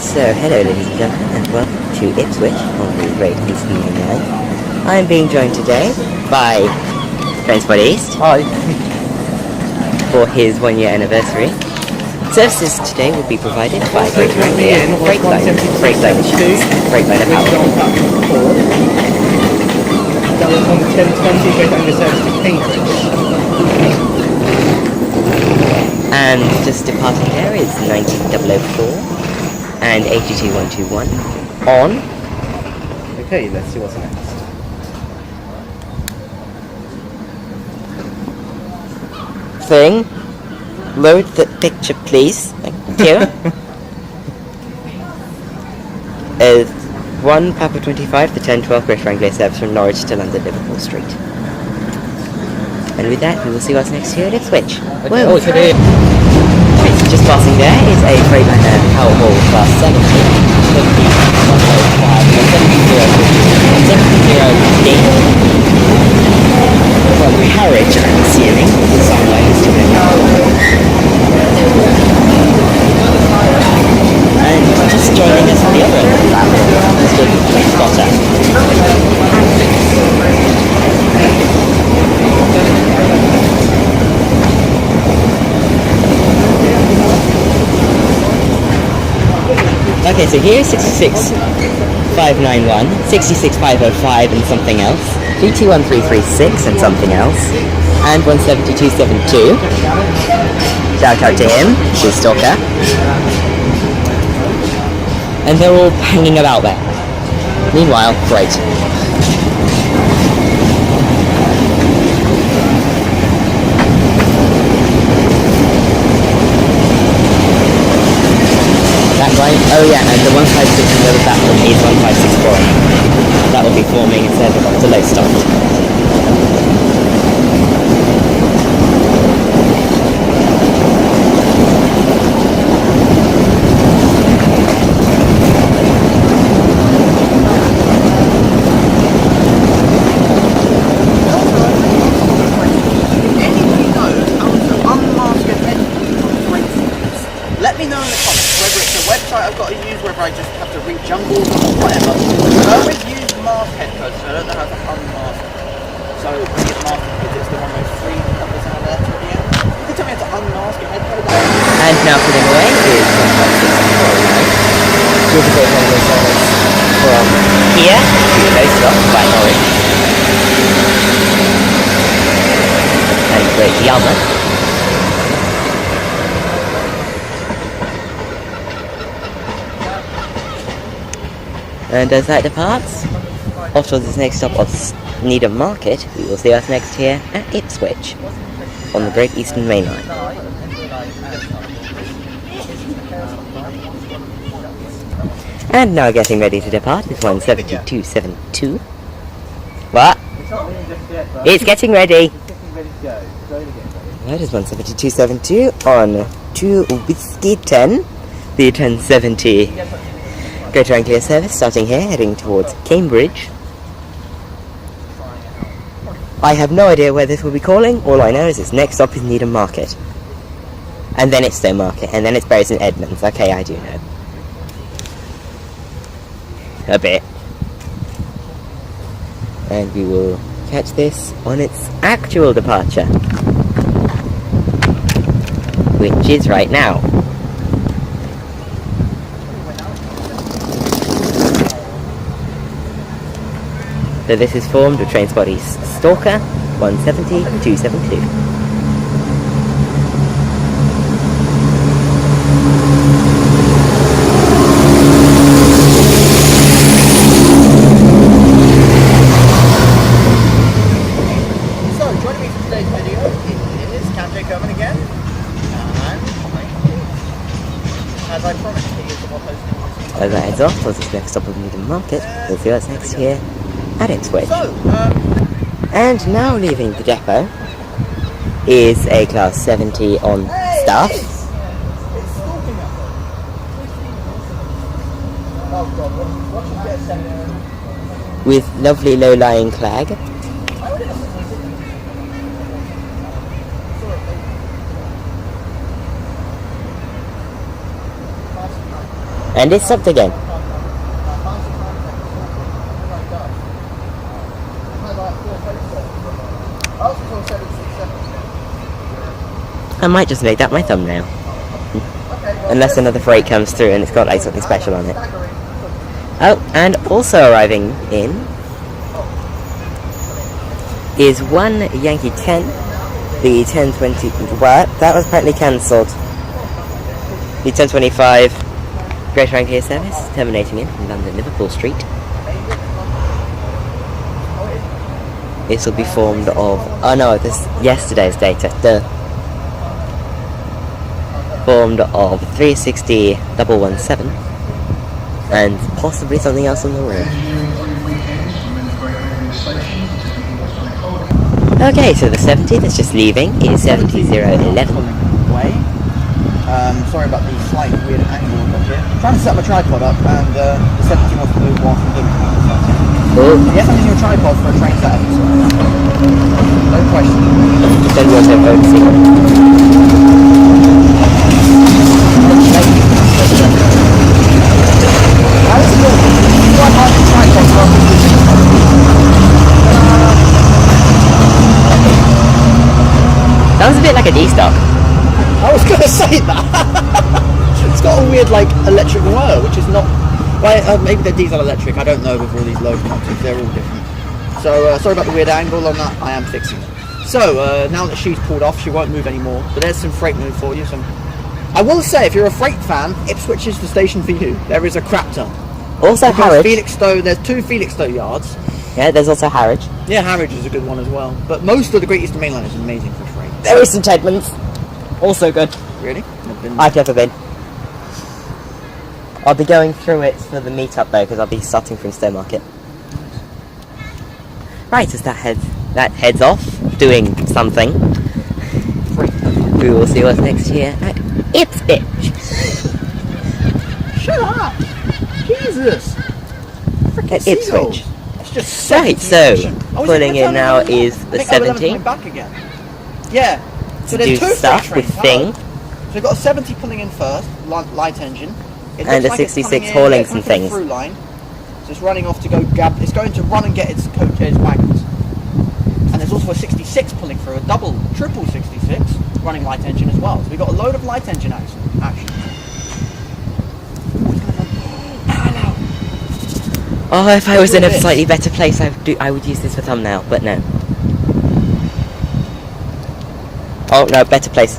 So, hello ladies and gentlemen, and welcome to Ipswich on the Great Eastern Mainline. I'm being joined today by Transport East. Hi. For his 1 year anniversary. Services today will be provided by Greater Anglia, Freightliner, Freightliner Shoes, Freightliner Power. That was on 1020 Greater Anglia service to Cambridge. And just departing there is 19004 and 82121 on. Okay, let's see what's next. Thing. Load the picture, please. Thank you. 1 Papa 25, the 1012 Greater Anglia service from Norwich to London Liverpool Street. And with that, we will see what's next here at Ipswich. Okay. Well, Oh, it's here. just passing there is a Freightliner Powerhaul Class 70, 50, 105, 70D. Well, carriage, I'm assuming, the sound like it's to and just joining us at the other end of the platform, Mr. Spotter. Okay, so here's 66591, 66505 and something else, 32136 and something else, and 17272. Shout out to him, his stalker. And they're all hanging about there. Meanwhile, great. That right? Oh yeah, and the 156 on the other platform is 1564. That will be forming instead of the low stop. Let me know in the comments whether it's a website I've got to use, whether I just have to read jungles or whatever. I always use mask headphones, so I don't know how to unmask. So I get mask because it's the one with 3 numbers out there to the end. You can tell me how to unmask a headphone. And now putting away is 156 with the Great Anglia service from here to the low stop by Norwich. And Great Yarmouth. And as that departs, off towards its next stop of Needham Market, we will see us next here at Ipswich on the Great Eastern Mainline. And now getting ready to depart is 17272. What? It's getting ready! That is 17272 on 2 Whiskey 10, the 1070 Greater Anglia service starting here, heading towards Cambridge. I have no idea where this will be calling. All I know is its next stop is Needham Market. And then it's Stowe Market, and then it's Bury St Edmunds. Okay, I do know. A bit. And we will catch this on its actual departure, which is right now. So this is formed of Transport East Stalker 170-272. So, joining me for today's video is Camjkerman again. And as I promised, he is the one hosting this. As that heads off towards its next stop of Needham Market, we'll see what's next here at Ipswich. And now leaving the depot is a Class 70 on staff. With lovely low-lying clag. And it stopped again. I might just make that my thumbnail. Unless another freight comes through and it's got like something special on it. Oh, and also arriving in is one Yankee 10, the 1020, what? That was apparently cancelled. The 1025 Greater Anglia service, terminating in London Liverpool Street. This will be formed of, oh no, this yesterday's data, duh. Formed of 360 117 and possibly something else on the road. Okay, so the 70 that's just leaving is 70011. Sorry about the slight weird angle up here. I'm trying to set my tripod up and the 70 wants to move whilst I'm doing it. Cool. Yes, I'm using a tripod for a train setup, so no question. Then we're also focusing. That was a bit like a D-stock. I was going to say that. It's got a weird, like, electric whir, which is not. Well, maybe they're diesel electric. I don't know with all these locomotives. They're all different. So sorry about the weird angle on that. I am fixing it. So now that she's pulled off, she won't move anymore. But there's some freight move for you. I will say, if you're a freight fan, Ipswich is the station for you. There is a crap ton. Also Harwich. Felixstowe, there's 2 Felixstowe yards. Yeah, there's also Harwich. Yeah, Harwich is a good one as well. But most of the Great Eastern Mainline is amazing for freight. There is some Tedmans. Also good. Really? I've never been. I'll be going through it for the meetup though, because I'll be starting from Stowmarket. Right, as that heads off, doing something. We will see what's next here at Ipswich. Shut up! Jesus! At Ipswich. It's just Right, so pulling in now is the 70. Back again. Yeah. So To there's do 2 stuff freight with trains. Thing. So we've got a 70 pulling in first, light engine. It And looks a like it's 66 coming in, hauling yeah, some coming things. through line. So it's running off to go grab. It's going to run and get its coaches, wagons. And there's also a 66 pulling through, a triple 66 running light engine as well. So we've got a load of light engine action. Oh, if I was in a slightly better place, I would use this for thumbnail, but no. Oh no, better place.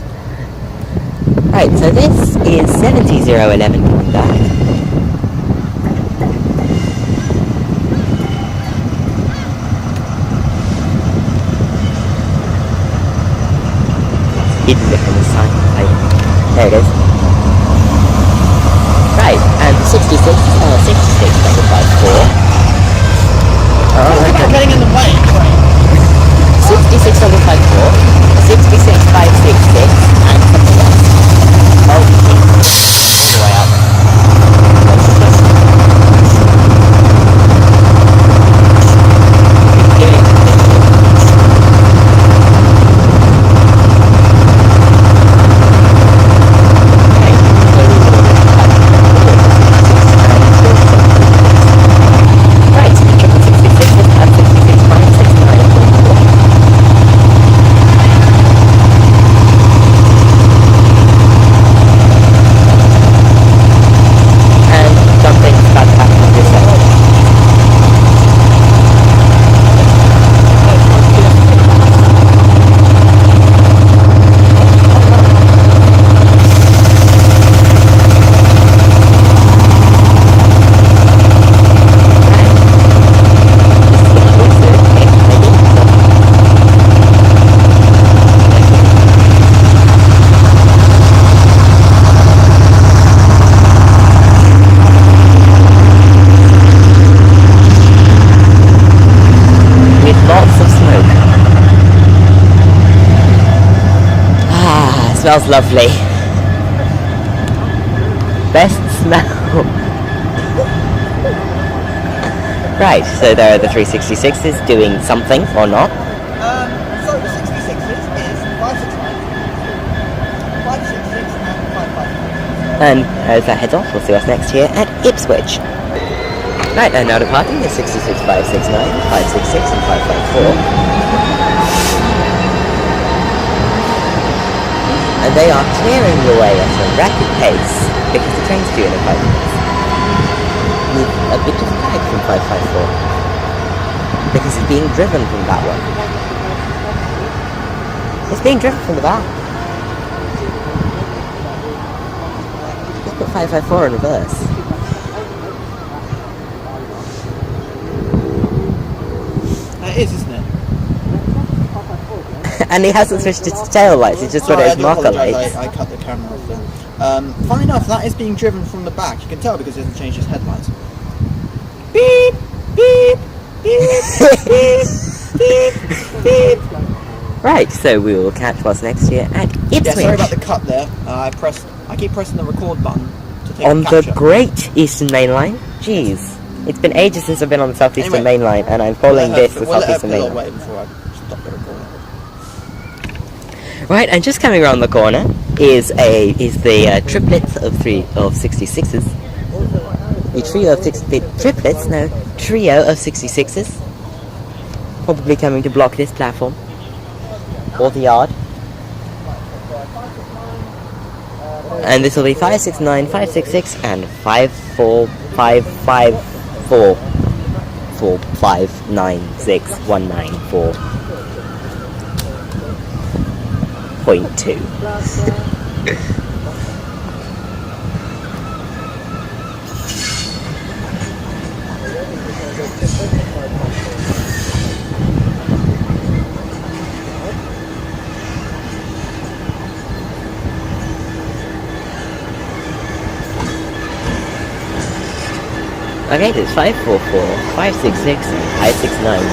Right, so this is 70011 coming back. Hidden behind the sign. There it is. Right, and 66 double 54. Oh, okay. Getting in the way. 66 double 54, 66 566, and something else. Oh, all the way up. Smells lovely. Best smell. Right, so there are the 366s doing something or not. So the 66s is 569, 566 and 555. And as that heads off, we'll see what's next here at Ipswich. Right, and now departing is 66569, 566 and 554. And they are clearing the way at a rapid pace because the train's due in 5 minutes. With a bit of lag from 554 because it's being driven from that one. It's being driven from the back. Let's put 554 in reverse. It is, isn't it? And he hasn't switched its tail lights, he's just got his marker lights. I cut the camera off then. Funnily enough, that is being driven from the back. You can tell because it hasn't changed its headlights. Beep, beep, beep, beep, beep, beep. Right, so we will catch what's next here at Ipswich. Yeah, sorry about the cut there. I keep pressing the record button to take on a the capture. Great Eastern Mainline. Jeez, it's been ages since I've been on the South Eastern Mainline, and I'm calling this the South Eastern Mainline. Wait before I stop the recording. Right, and just coming around the corner is the triplets of 66s. The trio of trio of 66s. Probably coming to block this platform or the yard. And this will be 569, 566, and 54554. 4596194.2. Okay, there's 544, 566, and 569,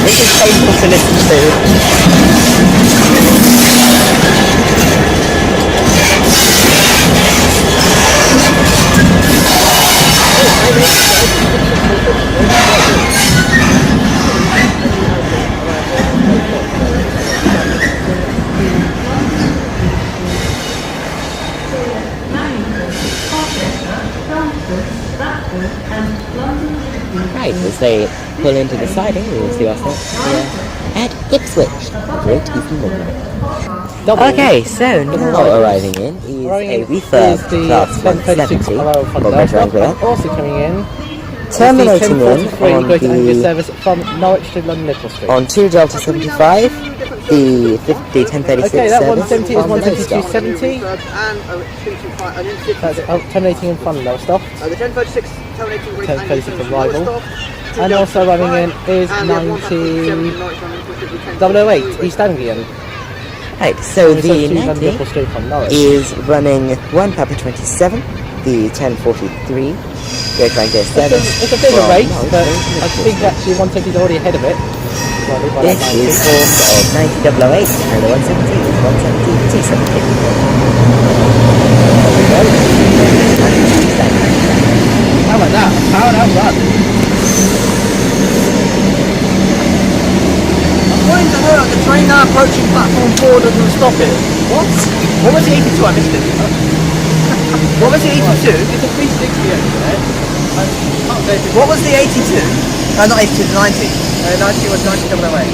This is painful to listen to. Right, as they pull into the siding, we will see what's next here at Ipswich, Great Eastern Mainline. Okay, so now arriving in is a refurb class 170 for Greater Anglia. Also coming in, Terminating in on Greater Anglia the service from Norwich to London Liverpool Street. on 2 Delta 75, the 1036 Okay, that service 170 is from 172.70. That's terminating in front, low stop. The 1036 terminating 1036 arrival. And also running in is 90.008 East Anglian. Right, so the 90 Liverpool Street from Norwich. is running 1 Papa 27, the 1043 Greater Anglia service. It's a bit of a from race, Norwich but to I Liverpool. think actually 170 is already ahead of it. This is formed of 90.008 and the 170 is 170 How about that? How that run? According to her, the train now approaching platform 4 doesn't stop it. What? What was the 82? I missed it. What was the 82? It's a 360 right? What was the 82? Not 82, the 90. 90 was 90.008.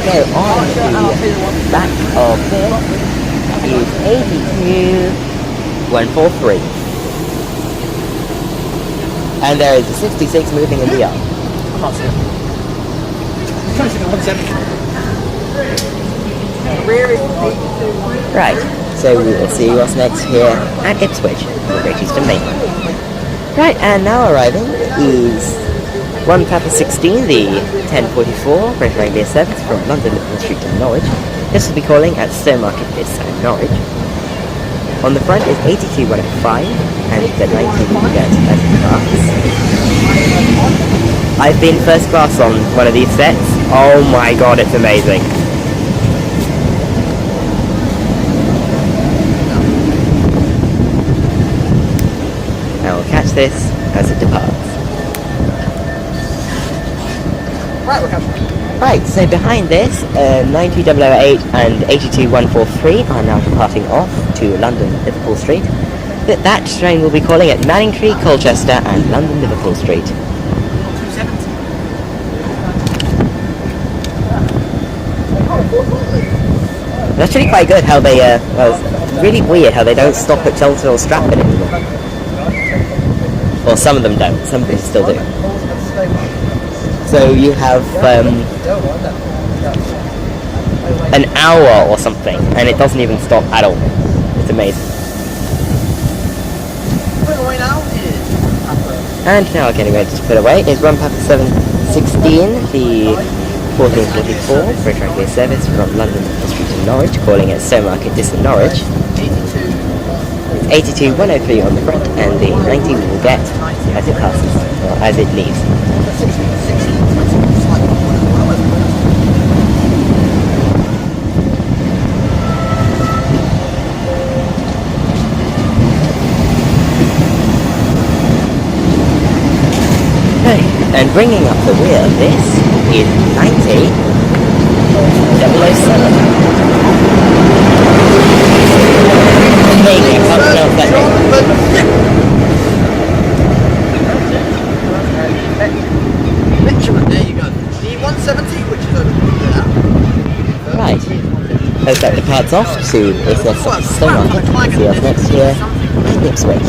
So on the back of this is 82.143. And there is a 66 moving in the yard. I can't see it. I'm trying to see the 170. Right, so we will see what's next here at Ipswich, the Great Eastern Mainline. Right, and now arriving is 1 Papa 16, the 1044 Greater Anglia service from London Liverpool Street to Norwich. This will be calling at Stowmarket Place and Norwich. On the front is 82-105, and the 19 will get as it departs. I've been first class on one of these sets. Oh my god, it's amazing. I will catch this as it departs. Right, we're catching. Right, so behind this, 90008 and 82143 are now departing off to London Liverpool Street. But that train will be calling at Manningtree, Colchester and London Liverpool Street. 270. It's actually quite good how they, well, it's really weird how they don't stop at Chelsea or Stratford anymore. Well, some of them don't, some of them still do. So you have an hour or something, and it doesn't even stop at all. It's amazing. And now getting ready to put away is Run Papa 716, the 1444 Greater Anglia service from London Street to Norwich, calling at Stowmarket Distant Norwich. 82-103 on the front, and the 90 will get as it passes, or as it leaves. And bringing up the rear, this is 90-007. Hey, I can't pronounce that name. There you go. The 170, which is over there. Right. As that departs off to ACS Stowmarket, see us next year in Ipswich.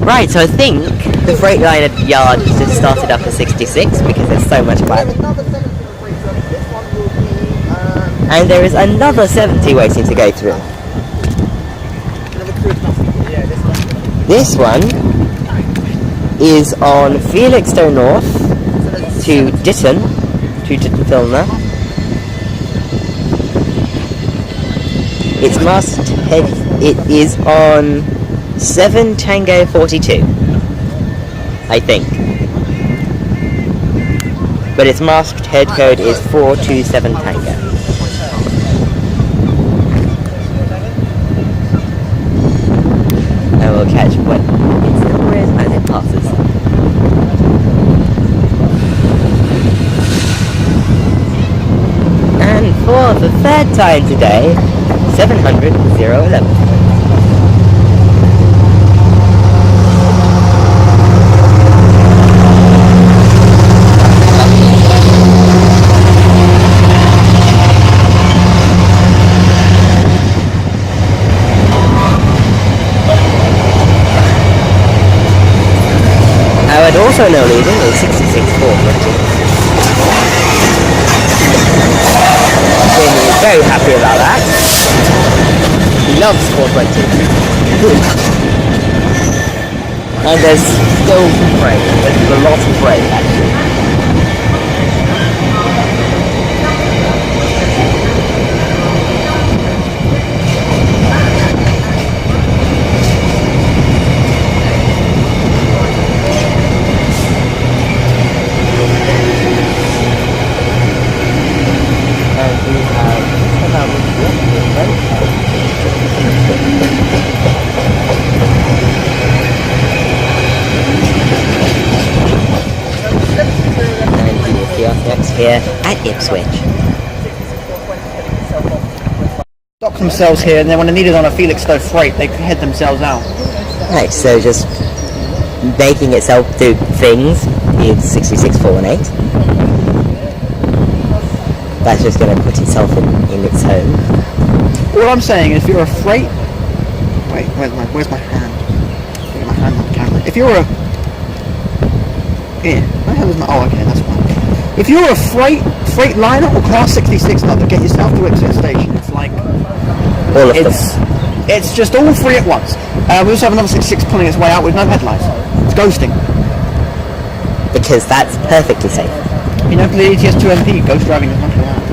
Right, so I think the Freightliner yard just started up at 66 because there's so much crap. And there is another 70 waiting to go through. This one is on Felixstowe North to Ditton Filner. Its masthead, it is on 7 Tango 42, I think. But its masked head code is 427 Tango. I will catch what its number is as it passes. And for the third time today, 700-011. And also now leaving is 66-420. Jamie is very happy about that. He loves 420. And there's still brake. There's a lot of brake actually. Here at Ipswich. Dock themselves here, and then when they're needed on a Felixstowe freight, they head themselves out. Right, so just making itself do things is 66-418. That's just going to put itself in its home. What I'm saying is, if you're a freight... Wait, where's my hand? Get my hand on the camera. If you're a... Yeah, where the hell is my... Oh, okay, that's fine. If you're a Freightliner or Class 66 nut to get yourself to Ipswich Station, it's like... All of them. It's just all three at once. We also have another 66 pulling its way out with no headlights. It's ghosting. Because that's perfectly safe. You know, for the ETS2MP, ghost driving is not allowed.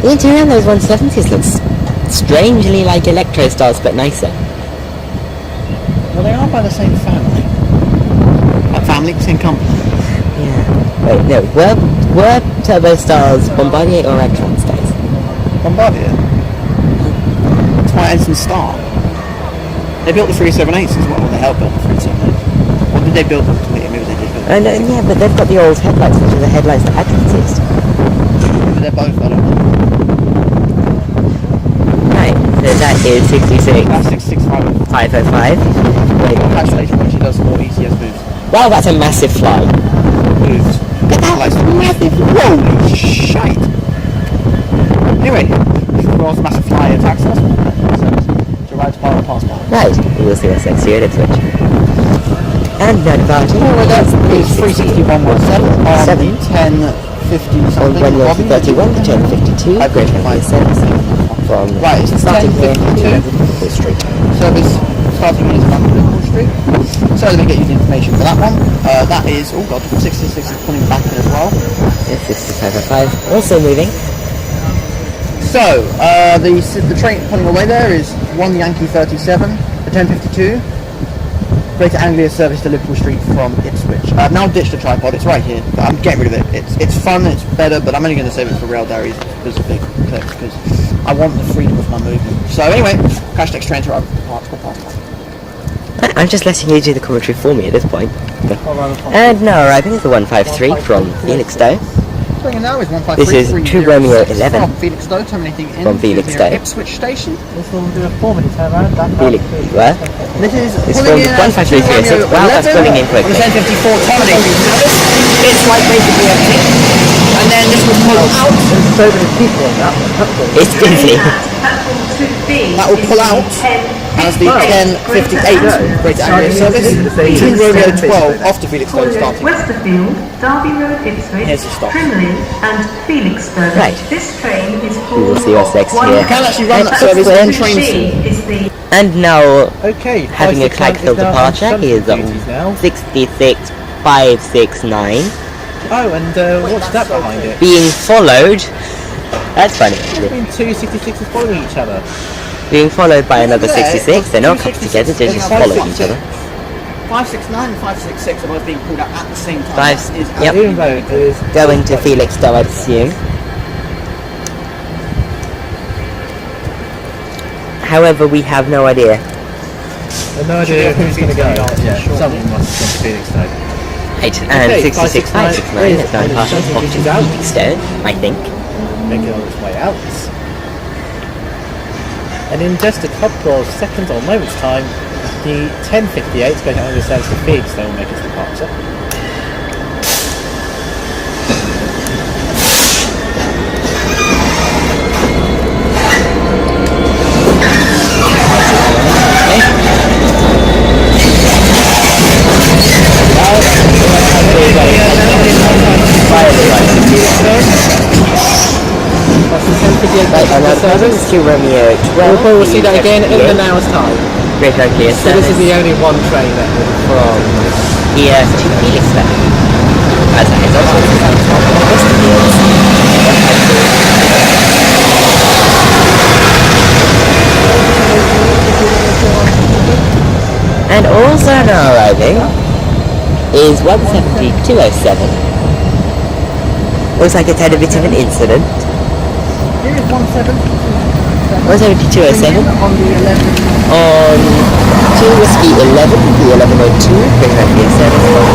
The interior on those 170s looks strangely like Electro Stars, but nicer. Well, they are by the same family. Family, same company. Yeah. Wait, no. Were Turbo Stars Bombardier or Electron Stars? Bombardier. That's why it's in Star. They built the 378s as well. They helped build the 378s. Or did they build them? Maybe they did build them. No, yeah, but they've got the old headlights, which are the headlights that Adrian used. But they're both, I don't know. Right, so that is 66. That's 665. 505. Wait, calculator when she does more ECS moves. Wow, that's a massive fly. Moves. Look at that, massive. Holy shite! Anyway, Royal's massive fly attacks us. So, right to power and pass by. Right, we will see what's next here at Ipswich. And no departure. Well, that's 361.7 on 1050 something. On 131 to 1052. Great Anglia service from right, it's starting here 1052. to Liverpool Street. Service starting here is on Liverpool Street. So let me get you the information for that one. That is, oh god, 66 is pulling back in as well. Yes, 6505. Also moving. So, the train pulling away there is 1 Yankee 37, the 1052. Greater Anglia service to Liverpool Street from Ipswich. I've now ditched the tripod, it's right here. I'm getting rid of it. It's fun, it's better, but I'm only going to save it for rail diaries because of big clips, because I want the freedom of my movement. So anyway, crash next train to arrive at the parts, I'm just letting you do the commentary for me at this point. And now arriving is the 153 from Felixstowe. Now is This is 2 Romeo 11 from Felixstowe, terminating in from Felixstowe. Ipswich station. This will do a 4-minute turnaround. Where? This is It's pulling from in 15336. Wow, that's pulling in quickly. 1054 terminating service. It's like basically empty. And then this will pull out. There's so many people in that one. It's busy. That will pull out as the 1058 Greater Anglia service. 2 Romeo 12 off to Felixstowe starting. Westerfield, Derby Road, Ipswich, Here's the stop. Trimley and Felixstowe. Right. This train is We will see what's next You here. can actually run that service on train C is the And now, Okay, having a Clydesdale departure, he is on 66569. Oh, and what's that behind it? Being followed. That's funny. Between two 66s following each other. Being followed by another 66. They're not coupled together, they're just following each other. 569 and 566 are both being pulled out at the same time. Five, That is yep. Even though it is Going to Felixstowe, I'd assume. However, we have no idea. no idea who's going to go. Yeah, someone must have gone to Felixstowe. Right, and Okay, 66569 is now departing off to Felixstowe. Felixstowe, I think. Making on its way out. And in just a couple of seconds or moments time, the 1058 Greater Anglia service to Felixstowe will make its departure. Right, and now service to Romeo 12. We'll see that again in an hour's time. Great Anglia So this is the only one train that from here to Felixstowe. As I head off to and also now arriving is 17207. Looks like it's had a bit of an incident. Here is 17207 on the 11. on 2 Whiskey 11, the 1102, Great Anglia service from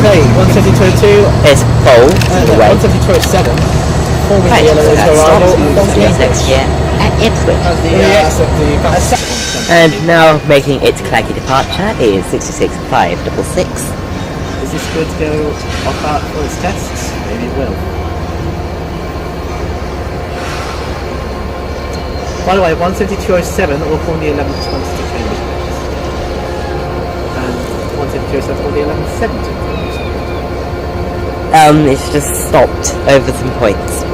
Okay, 17202. It's full to the way. 17207. Right, so that's stopped. Next year at Ipswich. And now making its claggy departure is 66566. Is this good to go off out for its tests? Maybe it will. By the way, 17207 will form the 1120 to Cambridge. And 17207 will the 1170. It's just stopped over some points.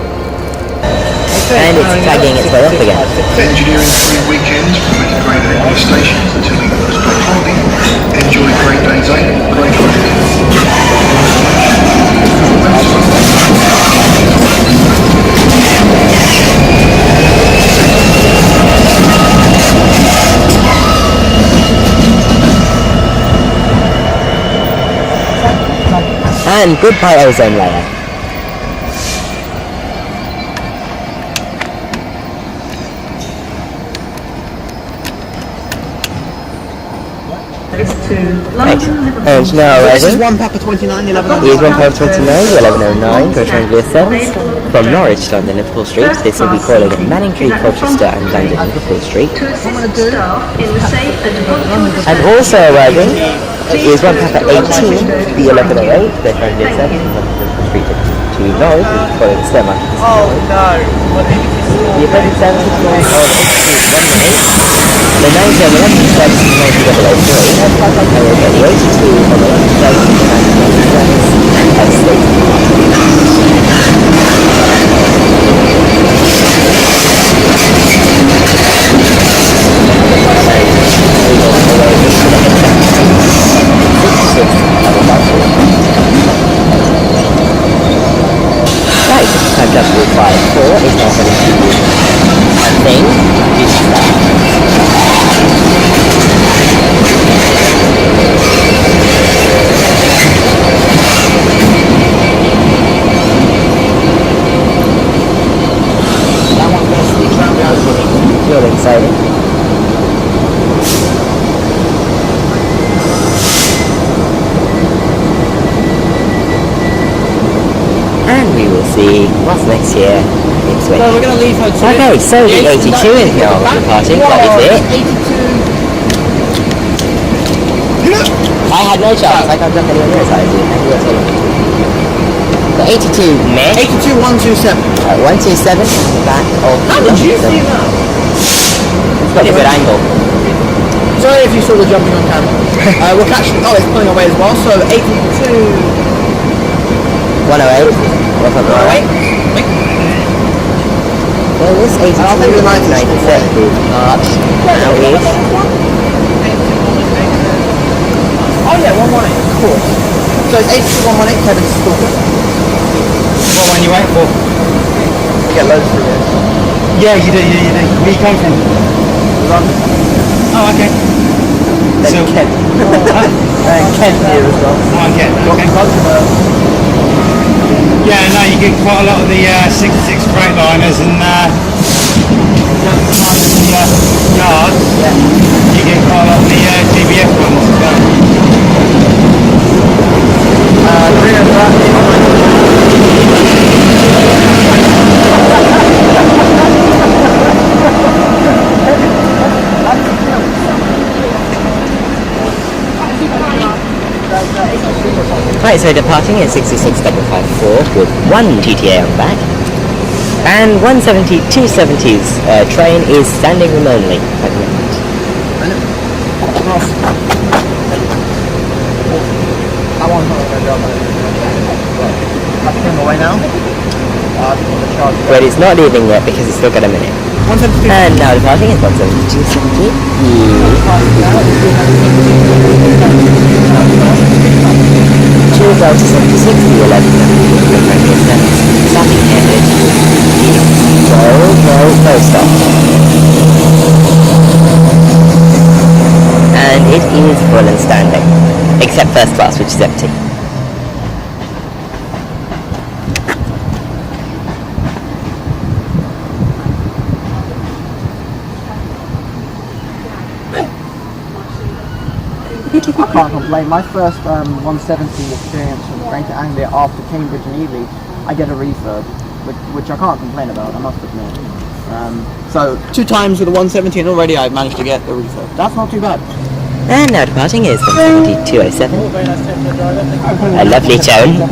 Okay, And it's flagging its way up again. Engineering free weekend from the Great Anglia Station until the first holiday. Enjoy great days, Great Anglia. And goodbye ozone layer. Right, and now This is arriving 1 Papa 29, 11. is 1.29, 1109, Greater Anglia service from Norwich to London Liverpool Street. This will be calling at Manningtree, Colchester and London Liverpool Street. To assist staff in the safe and punctual And also arriving is 1 Papa 18, the 1108, Greater Anglia service from London Liverpool Street to Norwich, will be calling at Stermarket. Oh no! The approaching service is going on 118. The 911 service is 9003, and we'll get the 82 on the London service and the 911 service at State. Right, time just with 5-4 is now going to a thing due to that. You're excited. And we will see what's next year Ipswich. So we're going to leave her to Okay, so the 82 is now departing. That is it. 82. I had no chance. I can't jump anywhere near as high as you. And you were taking it. The 82 meh. 82, 127. 127 on the back of How did you see that? It's got a good angle. Sorry if you saw the jumping on camera. We'll catch. Oh, it's pulling away as well. So 82. 108. What's up, 108? Well, this 82 I'll think the 90 part now is Oh yeah, 118, of course. So it's 82, 118, Kevin's stalker. What one you wait for? You get loads through this. Yeah, you do. Where you come from? London. Oh, okay. Then So- Kent. Kent here as well. Oh, okay. Okay. Yeah, no, you get quite a lot of the 66 Freightliners and yards. Yeah. You get quite a lot of the GBF ones as well. The rear of that right, so departing is 66554 with one TTA on the back. And 170 270's train is standing room only at the moment. I want to go I've away now. But it's not leaving yet because it's still got a minute. 172. And now departing is 170 270. 2 Delta 76, the 11 starting headed. No stop. And it is full and standing, except first class, which is empty. I can't complain. My first 170 experience from Greater Anglia after Cambridge and Ely, I get a refurb, which I can't complain about, I must admit. So 2 times with the 170 and already I've managed to get the refurb. That's not too bad. And now departing is 170-207. A lovely tone.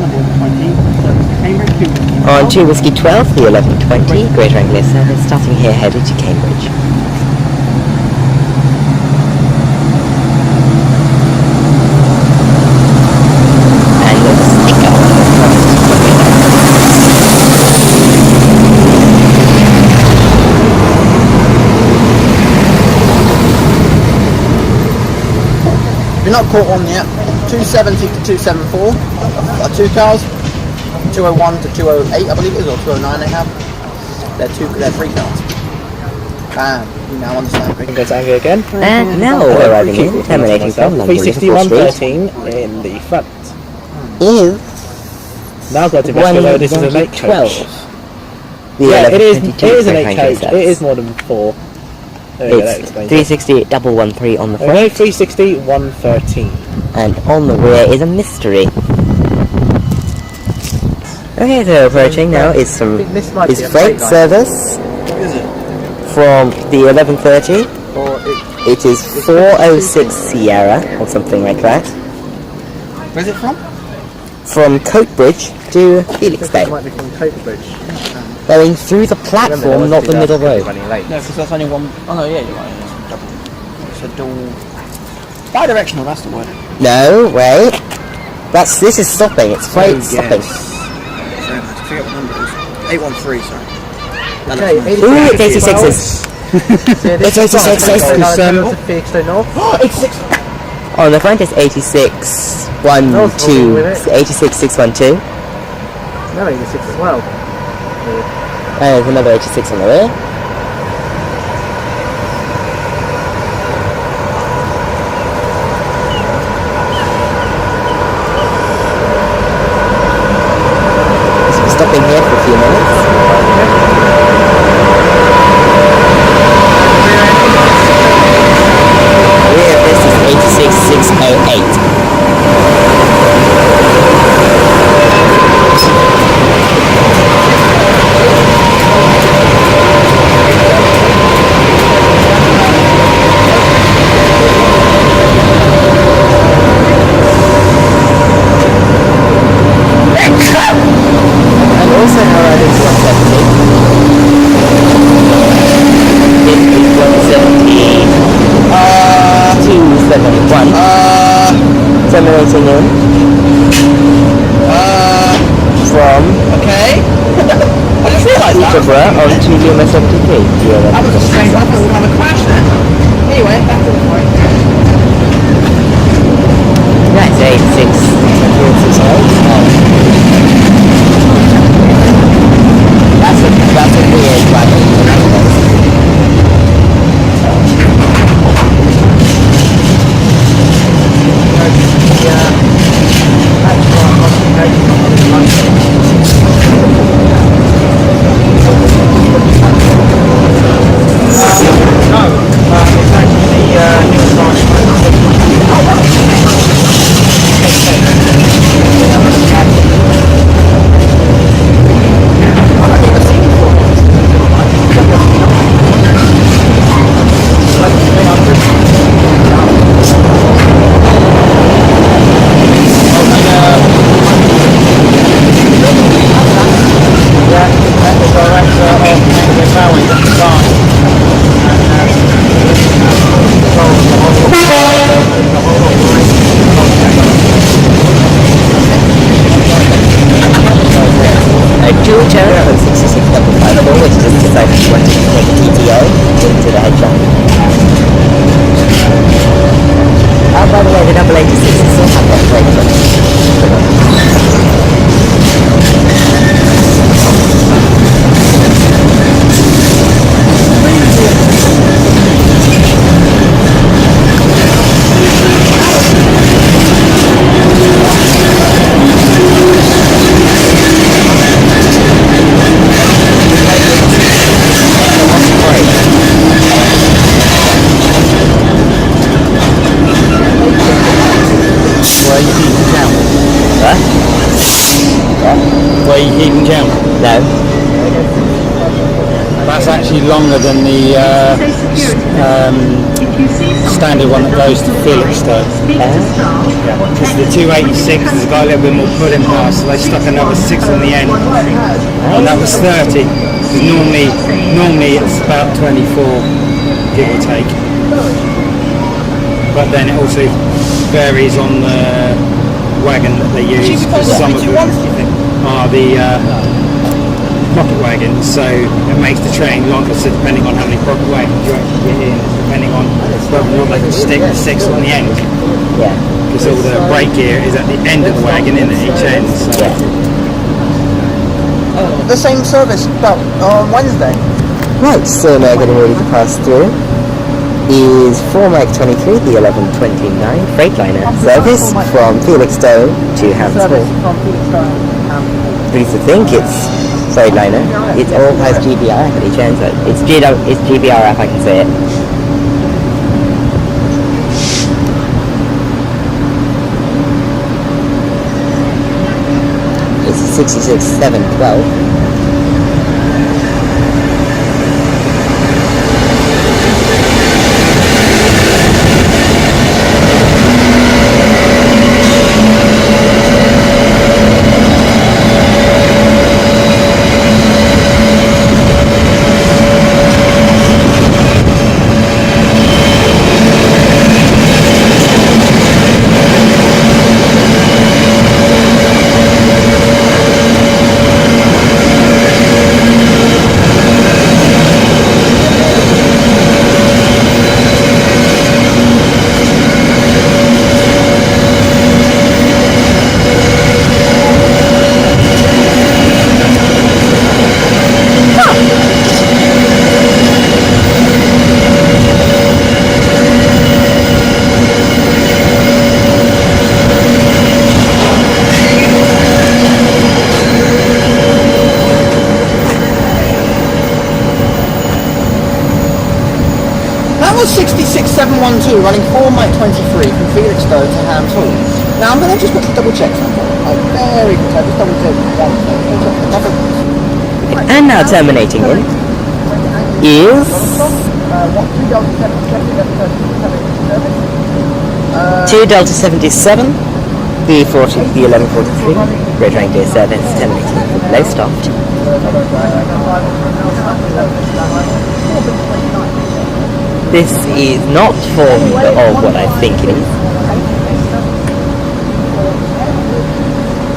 On 2 Whiskey 12, the 1120, Greater Anglia service, starting here headed to Cambridge. And the sticker. If you're not caught on yet, 270 to 274 are 2 cars, 201 to 208 I believe it is, or 209 they have. They're 3 cars. Bam, you now understand. Go to Anglia again. And now arriving in, terminating from London Liverpool 361 Street, 13 in the front. is Now got to investigate. This is a late 12. coach. The Yeah, it is 1122 a late Freight coach. Liner It is more than 4. There we go, that It's explains 360 113 on the it. front, Okay, 360, 113. and on the rear is a mystery. Okay, so approaching now is some This might be a freight Freightliner. service What is it? from the 1130. Or It is 406 Sierra or something like that. Where's it from? From Coatbridge to Felixstowe. might be from Coatbridge. Going through the platform, not the middle road. Running late. No, because that's only one. Oh no, yeah, you're right. It's double. It's a dual. Bi-directional. That's the word. No, wait. This is stopping. It's freight stopping. Very nice. I forget what number it is. 813. Sorry. Okay, Ooh, it's 86s. It's 86s. On the front is 86 1 2 86 612. No, 86 as well. And there's another 86 on the rear. Stopping here for a few minutes. Rear of this is 86608. And also now I think 170. This is 170. 271. Terminating in. From Okay. I just realised that. Peterborough onto Lima 73. That was a strange. I thought we were going to have a crash then. Anyway, back to the point. That's 86. That's a weird wagon. A dual channel from 66554, which just decided to want to take TTO into the headshot. Oh, by the way, the 86 is still have that brake Where you keeping count? No. That's actually longer than the standard one that goes to Felixstowe. Because the 286 has got a little bit more pudding power, so they stuck another 6 on the end, and that was 30. Because normally it's about 24, give or take. But then it also varies on the wagon that they use. Some of them are the pocket wagons, so it makes the train longer. So depending on how many pocket wagons you actually get in, depending on whether or not they can stick the 6 on the end. Yeah. Because all the brake gear is at the end of the wagon, in at each end. So. Yeah. The same service on Wednesday. Right, so now getting ready to pass through is 4 Mike 23, the 1129 Freightliner service from Felixstowe to Hampshire. From Felixstowe. Please to think it's Freightliner. It all has GBR, but it translates. It's GBR if I can say it. It's 66,712. That was 66712 running 4 Mike 23 from Felixstowe to Hams Hall. Now I'm going to just quickly double check something. Very good. I just double check one thing. And now terminating in is 2 Delta 77, the 1143, Greater Anglia service terminating from Lowestoft. This is not formed of what I think it is.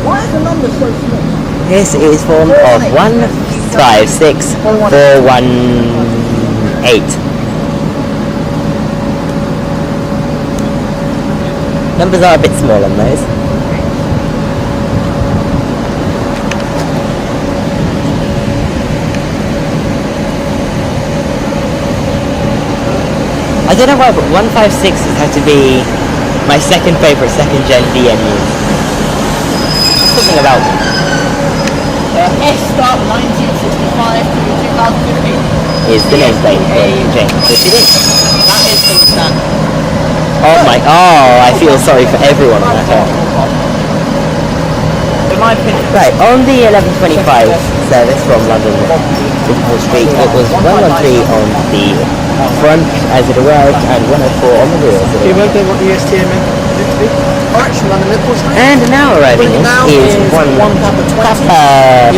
Why is the number so small? This is formed of 156418. Numbers are a bit small on those. I don't know why, but 156 has had to be my second favourite second gen VMU. Something about them. S-Start 1965 to 2015. Is the nameplate for James, which it is. That is the standard. I feel sorry for everyone on that one. In my opinion. Right, on the 1125 service from London Liverpool Street, it was 113 on the front as it arrived and 104 on the rear as it Do you arrived. work out what the USTM meant? Correction, London Liverpool Street. And now arriving Now is one Papa 20,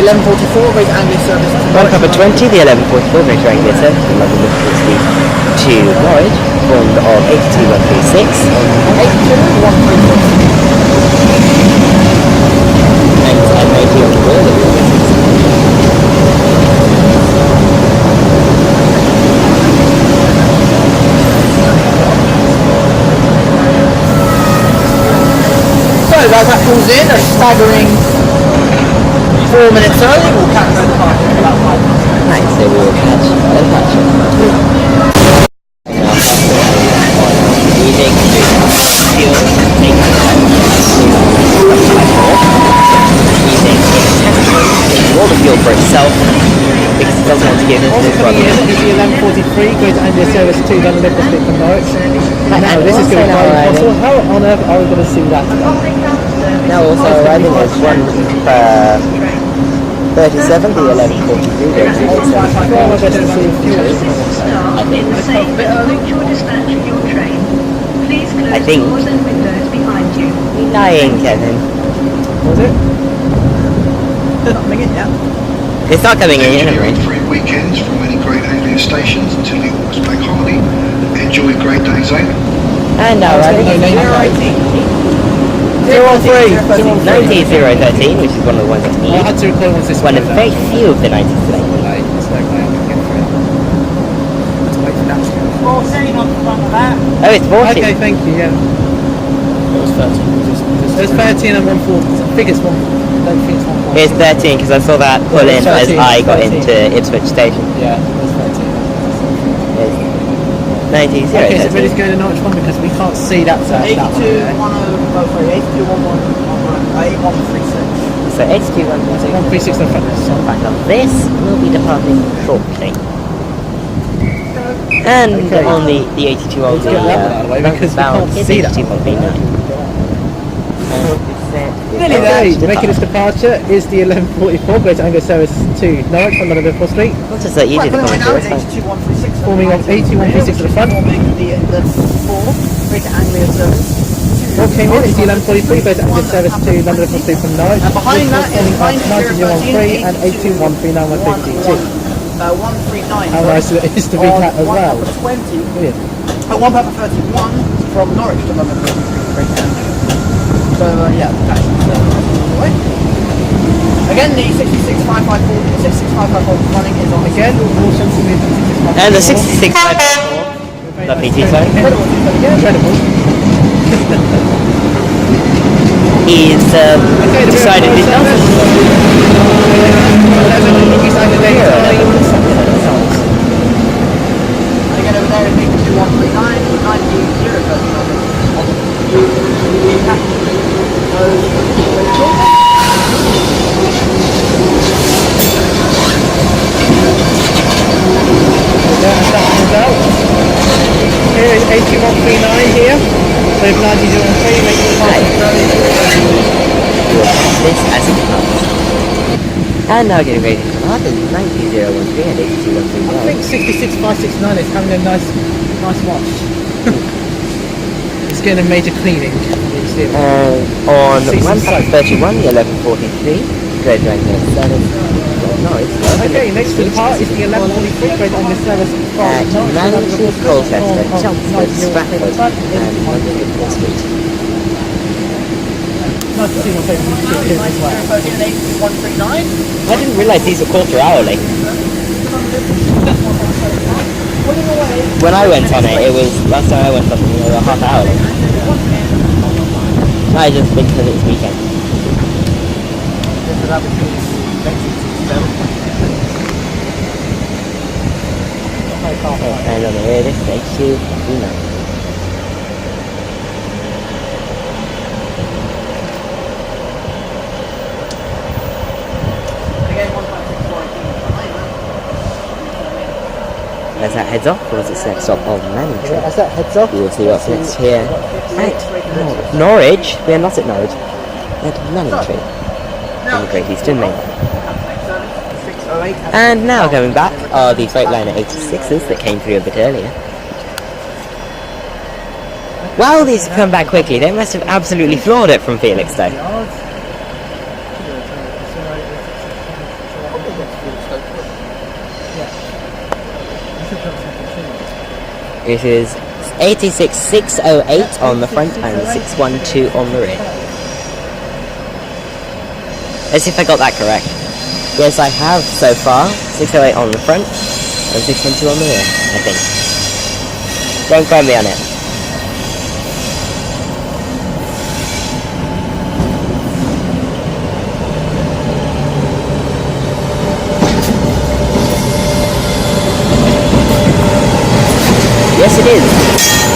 the 1144 Greater Anglia service to 1 Papa 20, the 1144 Greater Anglia service from London Liverpool Street to Norwich, formed of 82136 and 1080 on the rear. So as that pulls in, a staggering 4 minutes early, we'll catch the car in about 5 minutes. Nice, so we will catch evening to fuel, take all the fuel for itself because it doesn't want to give it to Also its coming brother. in is the 1143 Greater Anglia service to London Liverpool Street from Norwich. Now this is going to be quite impossible. How on earth are we going to see that? Now also arriving is 137, the 1143. How am I going to see fuel? Staff in safe and punctual dispatch of your train. Please I close think. doors and windows behind you. You're lying, Kevin. Was it? Not coming in yet. It's not coming in yet, During right? 3 weekends from many Great Anglia stations until the August Bank holiday. Enjoy Great Days Out. And now arriving is 19,013, which is one of the ones I I need. had to recall once this One of very few of the 90s today. Oh, it's 40. Okay, thank you, yeah. It was 13. It was 13 and 140. Biggest one. Don't think it's 140. It's 13 because I saw that pull in as 13, I got 13. into Ipswich station. Yeah, it was 13. It's 90, Okay, so 0, we're just going to Norwich one because we can't see that. 82, 10, sorry, 82, 11, 8136. So 82, 136 on the front. back up. This will be departing shortly. And Okay. on the 82 on Let's the get that out of the way because we bound can't is see that. 82.39. Nearly there. Making its departure is the 1144 Greater Anglia service to Norwich on London Liverpool Street. Not just that you did Right, comment now here, it's it's fine. 82136. Forming of 82136 at the front. Forming the 4 Greater Anglia service. What came in is the 1143 Greater Anglia service to London Liverpool Street from Norwich. And behind that is forming of 9013 and 82139 139. How nice it is to be that as well. 20. Brilliant. 1 Papa 31 from Norwich to London Greater Anglia. So yeah, that's the way. Again, the 66554 running is on Again, also to move to And the 66.54. Lovely design. Incredible. Is decidedly not. Again, over there is 82139, Here is 8139 here. So if 9013 makes it This as it comes. And now getting ready to come out is 90013 and I 82139. think 66569 is having a nice wash. It's getting a major cleaning. On 66. 131, the 1143, Greater Anglia service. Norwich. Okay, next to the part is the 1143 Greater Anglia service At from Manchester, Colchester, Chelmsford, Stratford, and London Liverpool Street. Nice to see what's open as well. 82139. I didn't realise these were quarter hourly. When I went on it, it was last time I went on it, they were half hourly. I just think because it's weekend. And on the rear, this is H2, As that heads off, towards its next stop on Manning Tree. As that heads off, We will see what's next here at Norwich. We are not at Norwich, at Manning Tree on the Great Eastern Mainline. And now going back are the Freightliner 86s that came through a bit earlier. Wow, these have come back quickly. They must have absolutely floored it from Felixstowe. It is 86608 on the front and 612 on the rear. Let's see if I got that correct. Yes, I have so far. 608 on the front and 612 on the rear, I think. Don't quote me on it. Yes, it is.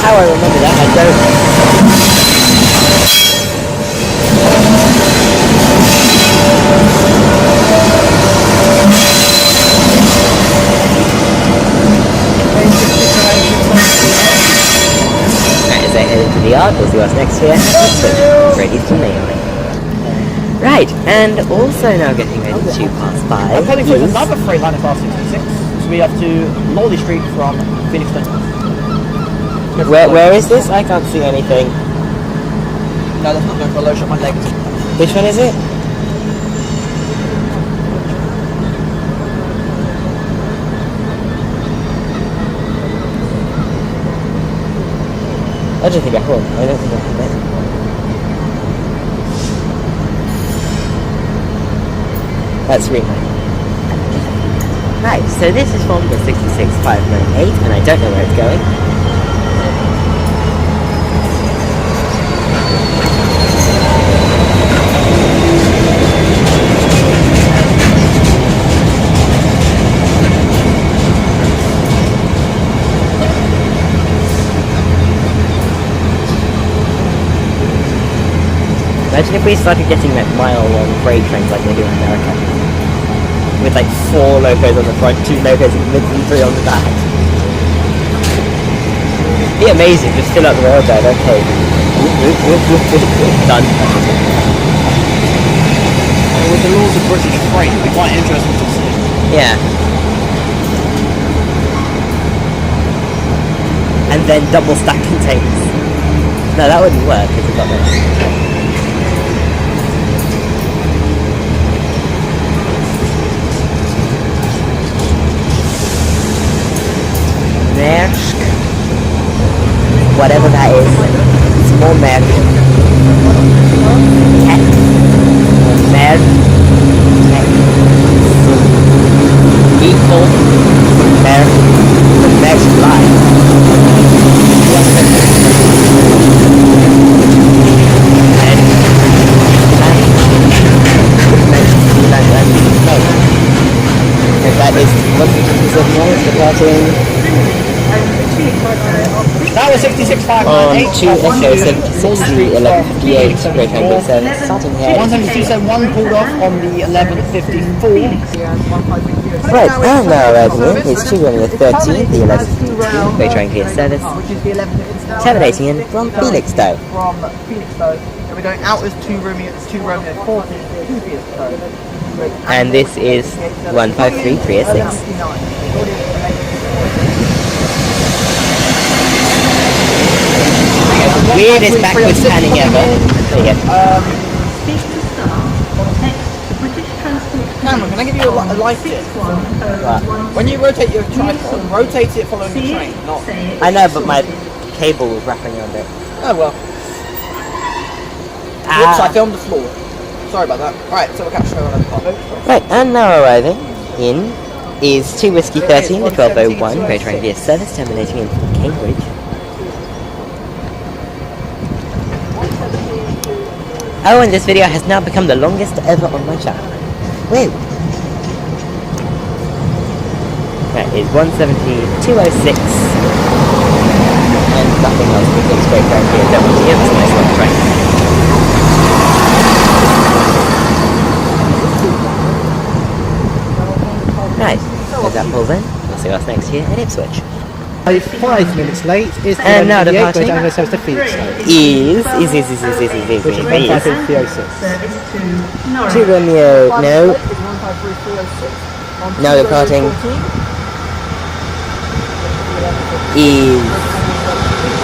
How I remember that, I don't. As I head into the yard, we'll see what's next here. Great Eastern Mainline. Right, and also now getting ready to pass by. I'm heading for another Freightliner class 66. So we have to Lawley Street from Felixstowe. Where is this? I can't see anything. No, that's not going for a low shot. My legs. Which one is it? I don't think I will. I don't think I have that. That's really nice. Right, so this is from the 66598 and I don't know where it's going. Imagine if we started getting like mile-long freight trains like they do in America. With like 4 locos on the front, 2 locos in the middle, and 3 on the back. It'd be amazing, just fill up the railbed, okay. Done. With the laws of British freight, it'd be quite interesting to see. Yeah. And then double stack containers. No, that wouldn't work if we got this. Maersk. Whatever that is. Small Maersk. Cat. Maersk. Equal. Maersk. The Maersk line. That is 157 departing That was 66,598. on 2 Echo 76, the 1158 Great Anglia service, starting here. 172.71 pulled off on the 1154. Right, and now arriving in is 2 Romeo 13, the 1152 Great Anglia service, terminating in from Felixstowe. From Felixstowe. And we're going out as 2 Romeo 14 to Felixstowe. And this is 153306. Weirdest backwards panning ever. There you go. Cameron, can I give you a life tip? When you rotate your tripod, rotate it following the train, not... I know, but my cable was wrapping around it. Oh well. Whoops, I filmed the floor. Sorry about that. Right, so we'll catch her on another part. Right, and now arriving in is 2 Whiskey 13, the 1201 Greater Anglia service, terminating in Cambridge. Oh, and this video has now become the longest ever on my channel. Woo! That is 170-206. And nothing else because Greater Anglia don't want to give us a nice long train. Right, as that pulls in, we'll see what's next here at Ipswich. 5 minutes late is the And now 1158 departing Great Anglia service to Felixstowe, is which is 15306. 2 Romeo, no, now departing is,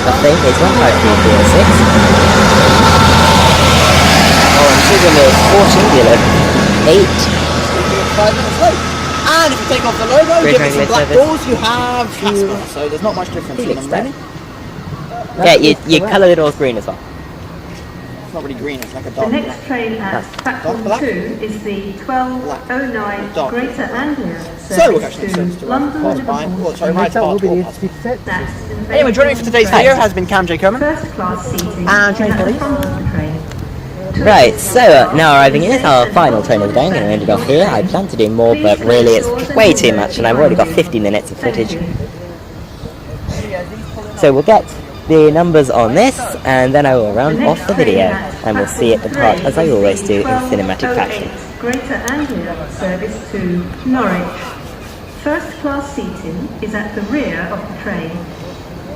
I think it's 15306. On 2 Romeo 14, the 11, 8. 5 minutes late. And if you take off the logo, Great give it Anglia some black service. doors, you have Casper. So there's not much difference in them, really. Yeah, you colour it all green as well. It's not really green, it's like a The dark black. next train at platform Black. 2 is the 1209 Dark. Greater Anglia So we'll catch service next to to London, past mine. Liverpool. Oh, sorry, right That will past be all the past. interview set. That's Anyway, joining me for today's video has been Camjkerman. First class seating And train at the police. front of the train. Right, so now arriving in is our final train of the day. I'm going to end it off here. I plan to do more, but really it's way too much, and I've already got 50 minutes of footage. So we'll get the numbers on this, and then I will round off the video, and we'll see it depart as I always do in cinematic fashion. Greater Anglia service to Norwich. First class seating is at the rear of the train.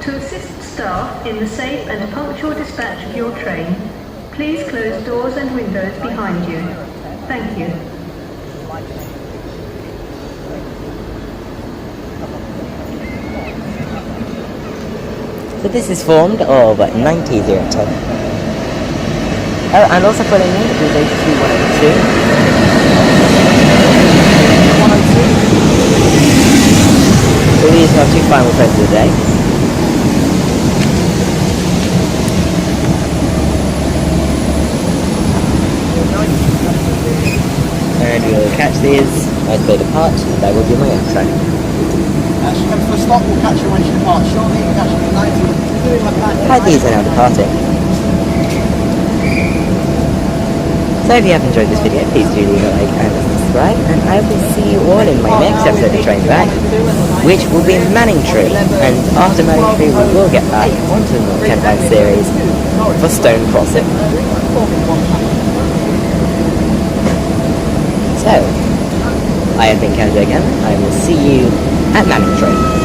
To assist staff in the safe and punctual dispatch of your train, please close doors and windows behind you. Thank you. So this is formed of 90 010. Oh, and also putting in is 82 102. So these are our 2 final trains of the day. And we will catch these as they depart, and that will be my outro. As she comes to a stop, we'll catch her when she departs. Shortly, we'll catch her at 90. Doing my plan. Hi, these are now departing. So if you have enjoyed this video, please do leave a like and subscribe, and I will see you all in my next episode of Train Back, which will be Manningtree, and after Manningtree we will get back onto the North Kent Line series for Stone Crossing. I have been Camjkerman. I will see you at Manningtree.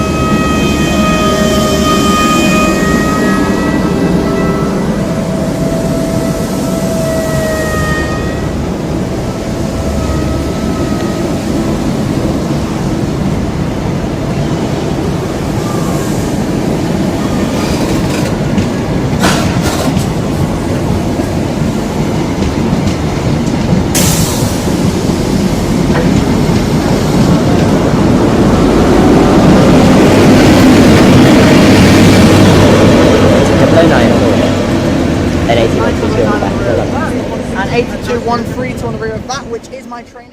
And 8213 on the rear of that, which is my training.